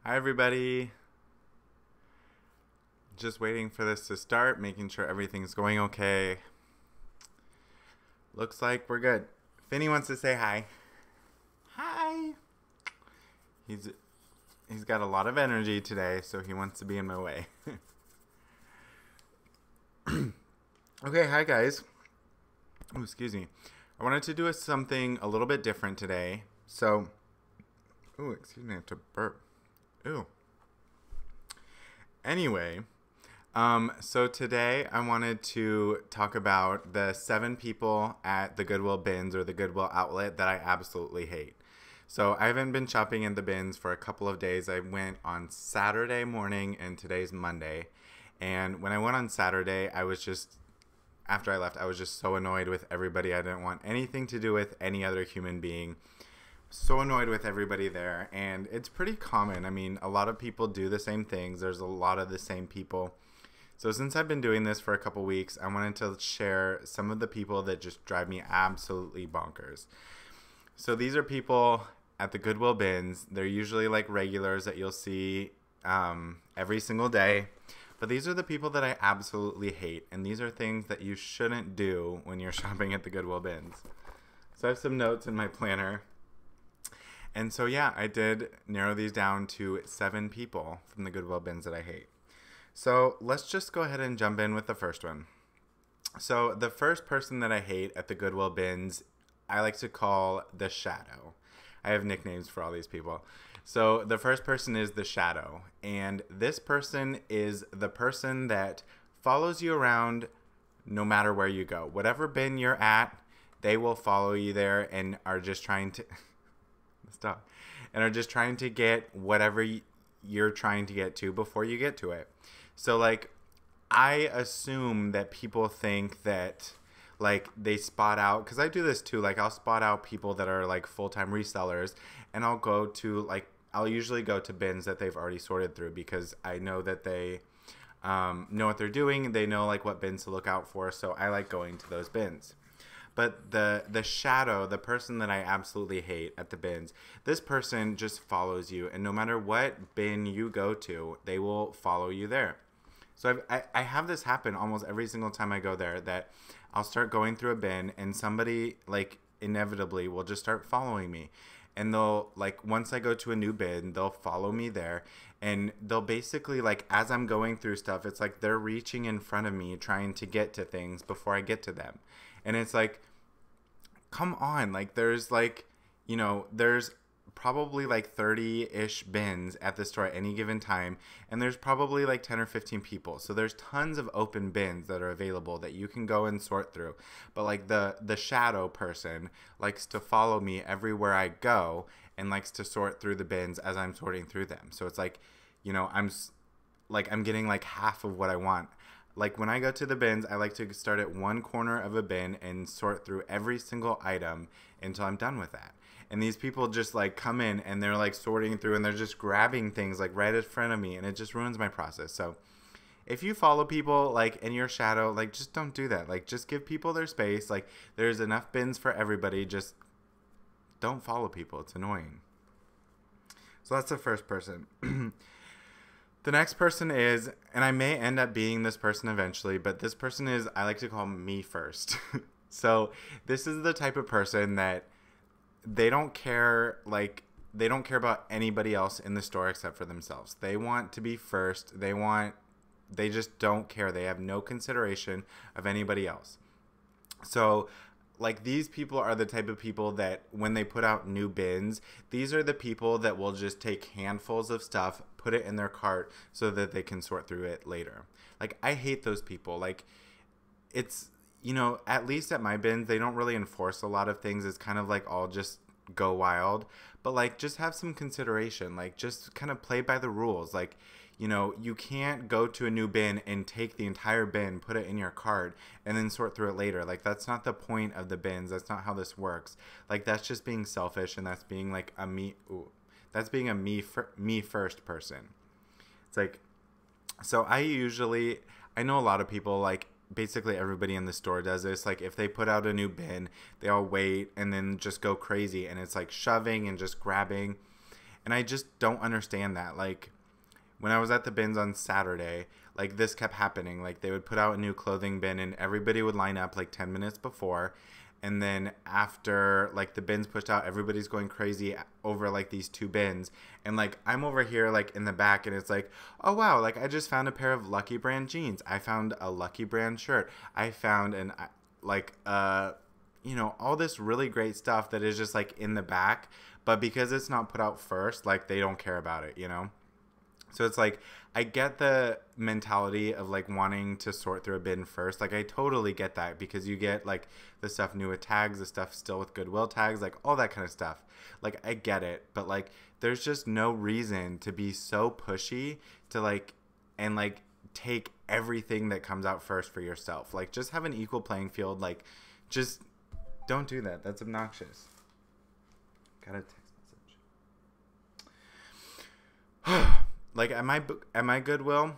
Hi, everybody. Just waiting for this to start, making sure everything's going okay. Looks like we're good. Finny wants to say hi. Hi. He's he's got a lot of energy today, so he wants to be in my way. Okay, hi guys. Oh, excuse me. I wanted to do something a little bit different today. So, excuse me, I have to burp. Ooh. Anyway, so today I wanted to talk about the 7 people at the Goodwill bins or the Goodwill outlet that I absolutely hate. So I haven't been shopping in the bins for a couple of days. I went on Saturday morning and today's Monday. And when I went on Saturday, after I left, I was just so annoyed with everybody. I didn't want anything to do with any other human being. So annoyed with everybody there, and it's pretty common. I mean, a lot of people do the same things. There's a lot of the same people. So since I've been doing this for a couple weeks, I wanted to share some of the people that just drive me absolutely bonkers. So these are people at the Goodwill bins. They're usually like regulars that you'll see every single day. But these are the people that I absolutely hate, and these are things that you shouldn't do when you're shopping at the Goodwill bins. So I have some notes in my planner. And so, yeah, I did narrow these down to 7 people from the Goodwill bins that I hate. So let's just go ahead and jump in with the first one. So the first person that I hate at the Goodwill bins, I like to call the Shadow. I have nicknames for all these people. So the first person is the Shadow. And this person is the person that follows you around no matter where you go. Whatever bin you're at, they will follow you there and are just trying to... Stop. And are just trying to get whatever you're trying to get to before you get to it. So, like, I assume that people think that, like, they spot out, because I do this too, like, I'll spot out people that are, like, full-time resellers, and I'll usually go to bins that they've already sorted through, because I know that they know what they're doing, they know, like, what bins to look out for, so I like going to those bins. But the Shadow, the person that I absolutely hate at the bins, this person just follows you. And no matter what bin you go to, they will follow you there. So I have this happen almost every single time I go there, that I'll start going through a bin and somebody, like, inevitably will just start following me. And they'll, like, once I go to a new bin, they'll follow me there. And they'll basically, like, as I'm going through stuff, it's like they're reaching in front of me trying to get to things before I get to them. And it's like, come on, like, there's probably like 30-ish bins at the store at any given time, and there's probably like 10 or 15 people. So there's tons of open bins that are available that you can go and sort through. But like the Shadow person likes to follow me everywhere I go and likes to sort through the bins as I'm sorting through them. So it's like, I'm getting like half of what I want. Like, when I go to the bins, I like to start at one corner of a bin and sort through every single item until I'm done with that. And these people just, like, come in and they're, like, sorting through and they're just grabbing things, like, right in front of me. And it just ruins my process. So if you follow people, like, in your Shadow, like, just don't do that. Like, just give people their space. Like, there's enough bins for everybody. Just don't follow people. It's annoying. So that's the first person. The next person is, and I may end up being this person eventually, but this person is, I like to call me first. So this is the type of person that they don't care about anybody else in the store except for themselves. They want to be first. They just don't care. They have no consideration of anybody else. So, like, these people are the type of people that when they put out new bins, these are the people that will just take handfuls of stuff, put it in their cart so that they can sort through it later. Like, I hate those people. Like, it's, at least at my bins, they don't really enforce a lot of things. It's kind of like all just go wild. But, like, just have some consideration. Like, just kind of play by the rules. Like, you can't go to a new bin and take the entire bin, put it in your cart, and then sort through it later. Like, that's not the point of the bins. That's not how this works. Like, that's just being selfish, and that's being like a me first person. It's like, so I know a lot of people, like, basically everybody in the store does this. Like, if they put out a new bin, they all wait and then just go crazy, and it's like shoving and just grabbing. And I just don't understand that. Like, when I was at the bins on Saturday, like, this kept happening. Like, they would put out a new clothing bin and everybody would line up like 10 minutes before. And then after, like, the bins pushed out, everybody's going crazy over, like, these two bins. And, like, I'm over here, like, in the back, and it's like, oh, wow, like, I just found a pair of Lucky Brand jeans. I found a Lucky Brand shirt. I found all this really great stuff that is just, like, in the back. But because it's not put out first, like, they don't care about it, you know? So it's like, I get the mentality of, like, wanting to sort through a bin first. Like, I totally get that, because you get, like, the stuff new with tags, the stuff still with Goodwill tags, like, all that kind of stuff. Like, I get it. But, like, there's just no reason to be so pushy to, like, and, like, take everything that comes out first for yourself. Like, just have an equal playing field. Like, just don't do that. That's obnoxious. Got a text message. Like, at my Goodwill,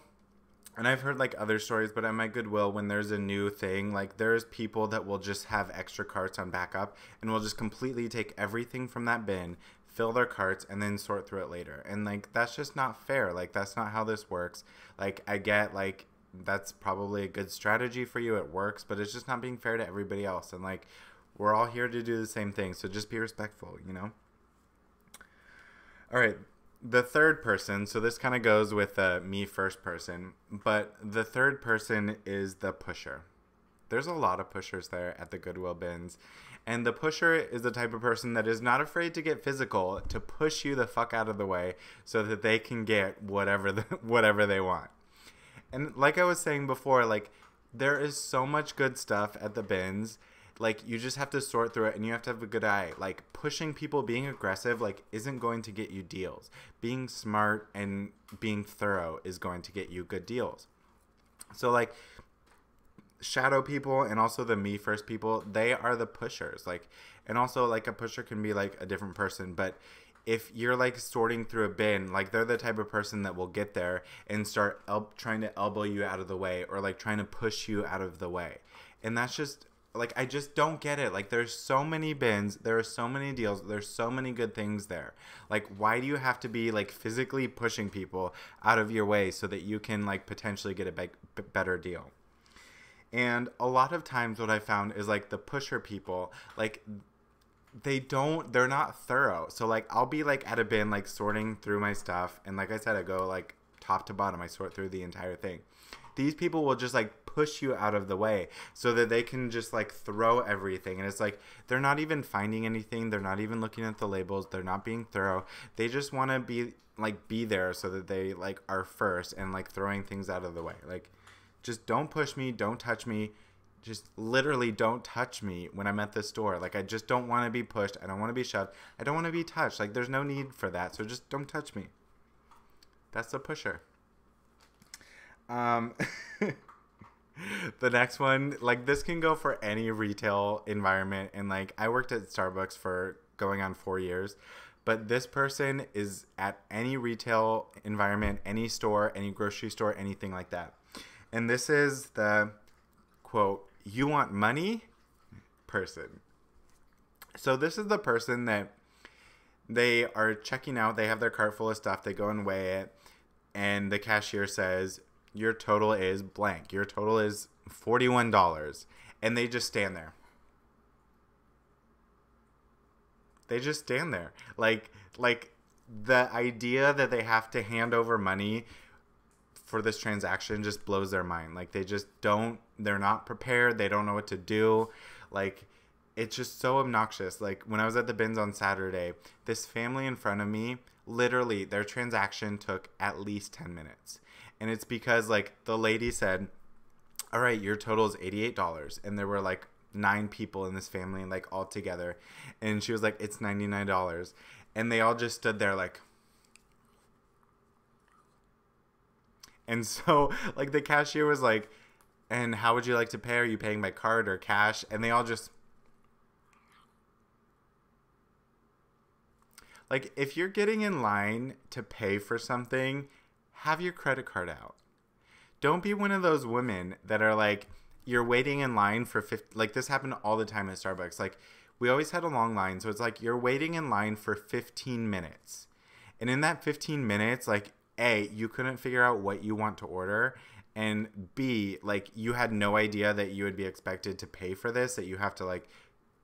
and I've heard, like, other stories, but at my Goodwill, when there's a new thing, like, there's people that will just have extra carts on backup and will just completely take everything from that bin, fill their carts, and then sort through it later. And, like, that's just not fair. Like, that's not how this works. Like, I get, like, that's probably a good strategy for you. It works, but it's just not being fair to everybody else. And, like, we're all here to do the same thing, so just be respectful, you know? All right. The third person, so this kind of goes with me first person, but the third person is the pusher. There's a lot of pushers there at the Goodwill bins, and the pusher is the type of person that is not afraid to get physical, to push you the fuck out of the way so that they can get whatever they want. And like I was saying before, like, there is so much good stuff at the bins. Like, you just have to sort through it, and you have to have a good eye. Like, pushing people, being aggressive, like, isn't going to get you deals. Being smart and being thorough is going to get you good deals. So, like, shadow people and also the me first people, they are the pushers. Like, and also, like, a pusher can be, like, a different person. But if you're, like, sorting through a bin, like, they're the type of person that will get there and start trying to elbow you out of the way, or, like, trying to push you out of the way. And that's just... like, I just don't get it. Like, there's so many bins. There are so many deals. There's so many good things there. Like, why do you have to be, like, physically pushing people out of your way so that you can, like, potentially get a better deal? And a lot of times what I found is, like, the pusher people, like, they're not thorough. So, like, I'll be, like, at a bin, like, sorting through my stuff. And like I said, I go, like, top to bottom. I sort through the entire thing. These people will just, like, push you out of the way so that they can just, like, throw everything. And it's like, they're not even finding anything. They're not even looking at the labels. They're not being thorough. They just want to be there so that they, like, are first and, like, throwing things out of the way. Like, just don't push me. Don't touch me. Just literally don't touch me when I'm at the store. Like, I just don't want to be pushed. I don't want to be shoved. I don't want to be touched. Like, there's no need for that. So just don't touch me. That's the pusher. The next one, like, this can go for any retail environment. And, like, I worked at Starbucks for going on 4 years. But this person is at any retail environment, any store, any grocery store, anything like that. And this is the, quote, "you want money?" person. So this is the person that they are checking out. They have their cart full of stuff. They go and weigh it. And the cashier says, "your total is blank. Your total is $41. And they just stand there. They just stand there. Like the idea that they have to hand over money for this transaction just blows their mind. Like, they just don't, they're not prepared. They don't know what to do. Like, it's just so obnoxious. Like, when I was at the bins on Saturday, this family in front of me, literally, their transaction took at least 10 minutes. And it's because, like, the lady said, "all right, your total is $88. And there were, like, 9 people in this family, like, all together. And she was like, "it's $99. And they all just stood there, like. And so, like, the cashier was like, "and how would you like to pay? Are you paying by card or cash?" And they all just. Like, if you're getting in line to pay for something, have your credit card out. Don't be one of those women that are like, you're waiting in line for 50, like, this happened all the time at Starbucks. Like, we always had a long line, so it's like you're waiting in line for 15 minutes. And in that 15 minutes, like, A, you couldn't figure out what you want to order. And B, like, you had no idea that you would be expected to pay for this, that you have to, like,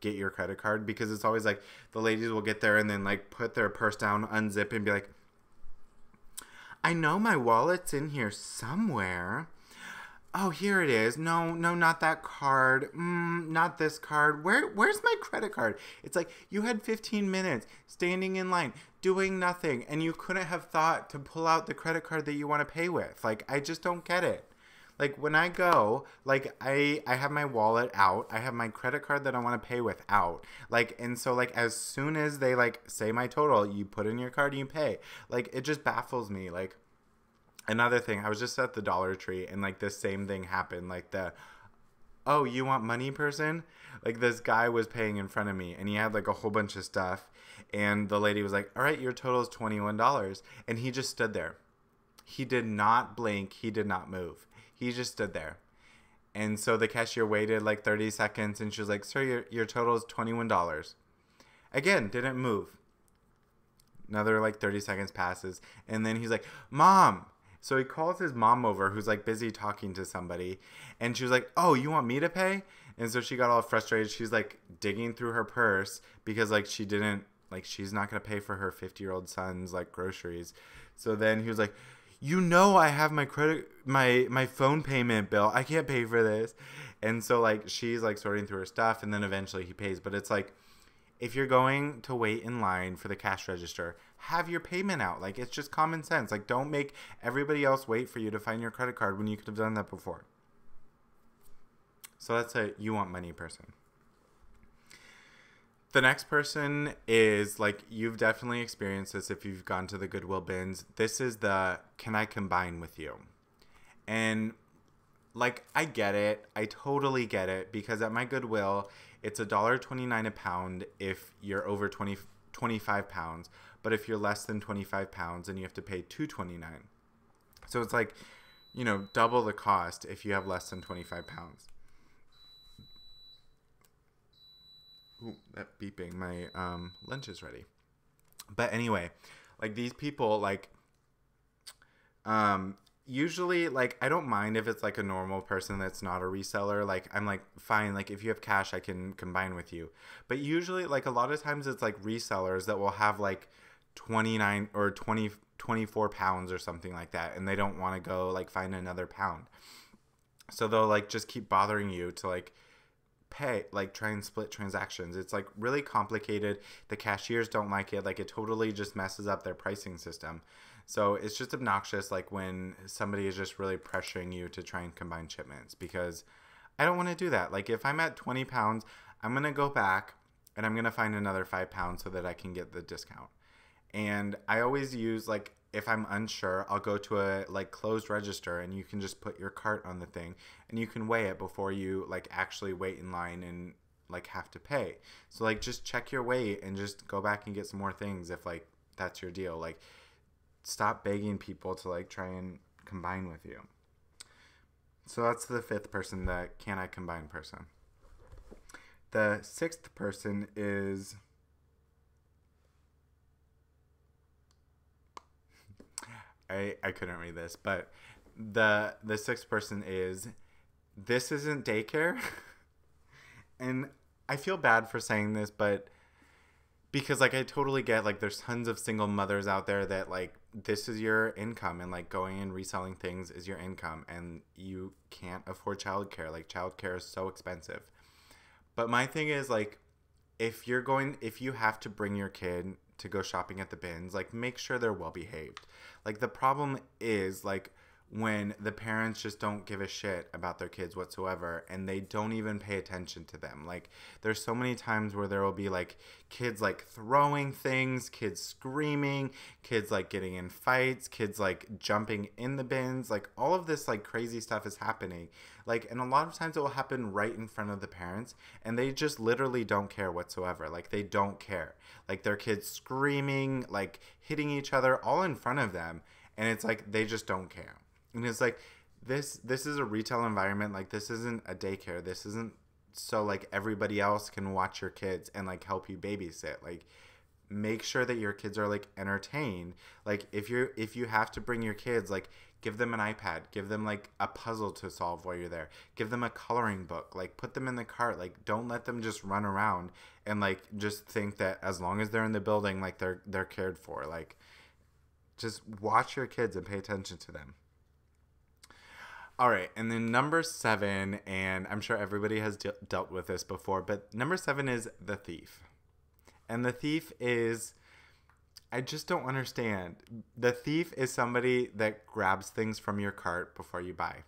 get your credit card. Because it's always, like, the ladies will get there and then, like, put their purse down, unzip, and be like, I know my wallet's in here somewhere. Oh, here it is. No, not that card. Not this card. Where's my credit card? It's like you had 15 minutes standing in line, doing nothing, and you couldn't have thought to pull out the credit card that you want to pay with. Like, I just don't get it. Like, when I go, like, I have my wallet out. I have my credit card that I want to pay with out. Like, and so, like, as soon as they, like, say my total, you put in your card and you pay. Like, it just baffles me. Like, another thing, I was just at the Dollar Tree, and, like, this same thing happened. Like, oh, you want money person? Like, this guy was paying in front of me, and he had, like, a whole bunch of stuff. And the lady was like, all right, your total is $21. And he just stood there. He did not blink. He did not move. He just stood there. And so the cashier waited like 30 seconds, and she was like, sir, your total is $21. Again, didn't move. Another like 30 seconds passes. And then he's like, Mom. So he calls his mom over, who's like busy talking to somebody. And she was like, oh, you want me to pay? And so she got all frustrated. She's like digging through her purse because like she didn't, like she's not going to pay for her 50-year-old son's like groceries. So then he was like, you know, I have my my phone payment bill. I can't pay for this. And so like she's like sorting through her stuff, and then eventually he pays. But it's like, if you're going to wait in line for the cash register, have your payment out. Like, it's just common sense. Like, don't make everybody else wait for you to find your credit card when you could have done that before. So that's a you want money person. The next person is, like, you've definitely experienced this if you've gone to the Goodwill bins. This is the, can I combine with you? And, like, I get it. I totally get it. Because at my Goodwill, it's $1.29 a pound if you're over 25 pounds. But if you're less than 25 pounds, then you have to pay $2.29. So it's like, you know, double the cost if you have less than 25 pounds. Ooh, that beeping. My lunch is ready. But anyway, like these people, like, usually, like, I don't mind if it's like a normal person that's not a reseller. Like, I'm like, fine, like if you have cash, I can combine with you. But usually, like, a lot of times it's like resellers that will have like 29 or 24 pounds or something like that, and they don't want to go like find another pound. So they'll like just keep bothering you to like pay, like try and split transactions. It's like really complicated. The cashiers don't like it. Like, it totally just messes up their pricing system. So it's just obnoxious, like when somebody is just really pressuring you to try and combine shipments, because I don't want to do that. Like, if I'm at 20 pounds, I'm going to go back and I'm going to find another 5 pounds so that I can get the discount. And I always use, like, if I'm unsure, I'll go to a like closed register, and you can just put your cart on the thing and you can weigh it before you like actually wait in line and like have to pay. So like just check your weight and just go back and get some more things if like that's your deal. Like, stop begging people to like try and combine with you. So that's the fifth person, the can I combine person. The sixth person is I couldn't read this, but the sixth person is, this isn't daycare. And I feel bad for saying this, but because like I totally get, like, there's tons of single mothers out there that like this is your income, and like going and reselling things is your income, and you can't afford childcare. Like, childcare is so expensive. But my thing is, like, if you have to bring your kid to go shopping at the bins, like, make sure they're well behaved. Like, the problem is like when the parents just don't give a shit about their kids whatsoever, and they don't even pay attention to them. Like, there's so many times where there will be like kids like throwing things, kids screaming, kids like getting in fights, kids like jumping in the bins. Like, all of this like crazy stuff is happening. Like, and a lot of times it will happen right in front of the parents, and they just literally don't care whatsoever. Like, they don't care. Like, their kids screaming, like hitting each other all in front of them, and it's like they just don't care. And it's like, this is a retail environment. Like, this isn't a daycare. This isn't so like everybody else can watch your kids and like help you babysit. Like, make sure that your kids are like entertained. Like if you have to bring your kids, like give them an iPad, give them like a puzzle to solve while you're there, give them a coloring book, like put them in the cart. Like don't let them just run around and like just think that as long as they're in the building, like they're cared for. Like just watch your kids and pay attention to them. All right, and then number 7, and I'm sure everybody has dealt with this before, but number 7 is the thief. And the thief is, I just don't understand. The thief is somebody that grabs things from your cart before you buy.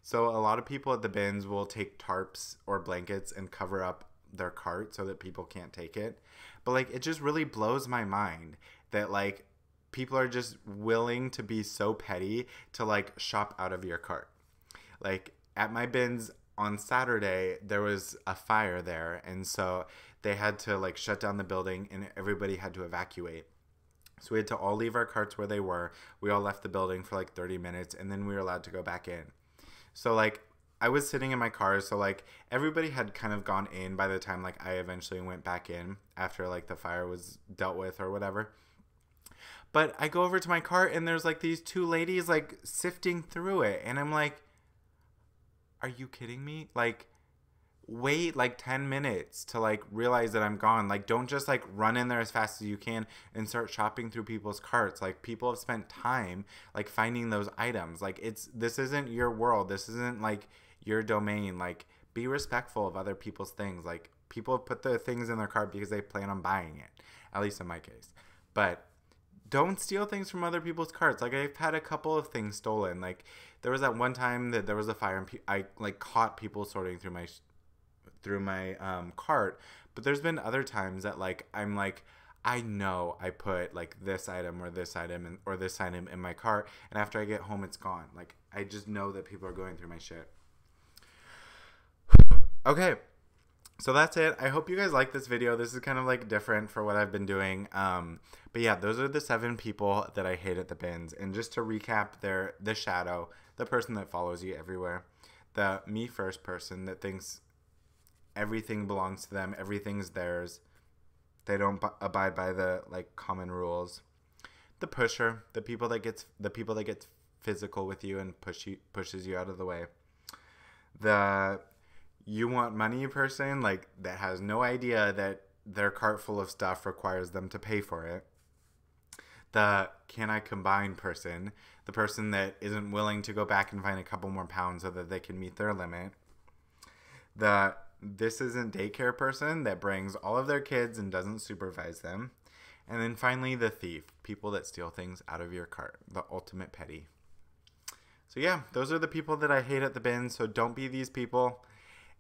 So a lot of people at the bins will take tarps or blankets and cover up their cart so that people can't take it. But like, it just really blows my mind that like people are just willing to be so petty to like shop out of your cart. Like at my bins on Saturday, there was a fire there, and so they had to like shut down the building and everybody had to evacuate. So we had to all leave our carts where they were. We all left the building for like 30 minutes and then we were allowed to go back in. So like I was sitting in my car, so like everybody had kind of gone in by the time like I eventually went back in after like the fire was dealt with or whatever. But I go over to my cart and there's like these 2 ladies like sifting through it, and I'm like, are you kidding me? Like, wait like 10 minutes to like realize that I'm gone. Like, don't just like run in there as fast as you can and start shopping through people's carts. Like, people have spent time like finding those items. Like, this isn't your world. This isn't like your domain. Like, be respectful of other people's things. Like, people have put their things in their cart because they plan on buying it, at least in my case. But don't steal things from other people's carts. Like, I've had a couple of things stolen. Like, there was that one time that there was a fire and I like caught people sorting through my cart. But there's been other times that like I'm like, I know I put like this item or this item or this item in my cart, and after I get home it's gone. Like, I just know that people are going through my shit. Okay. So that's it. I hope you guys like this video. This is kind of like different for what I've been doing. But yeah, those are the 7 people that I hate at the bins. And just to recap, they're the shadow, the person that follows you everywhere, the me first person that thinks everything belongs to them, everything's theirs. They don't abide by the like common rules. The pusher, the people that gets physical with you and pushes you out of the way. The you want money person, like that has no idea that their cart full of stuff requires them to pay for it. The can I combine person, the person that isn't willing to go back and find a couple more pounds so that they can meet their limit. The this isn't daycare person that brings all of their kids and doesn't supervise them. And then finally, the thief, people that steal things out of your cart, the ultimate petty. So yeah, those are the people that I hate at the bin, so don't be these people.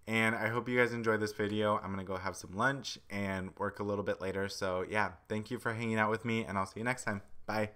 And I hope you guys enjoyed this video. I'm going to go have some lunch and work a little bit later. So yeah, thank you for hanging out with me, and I'll see you next time. Bye.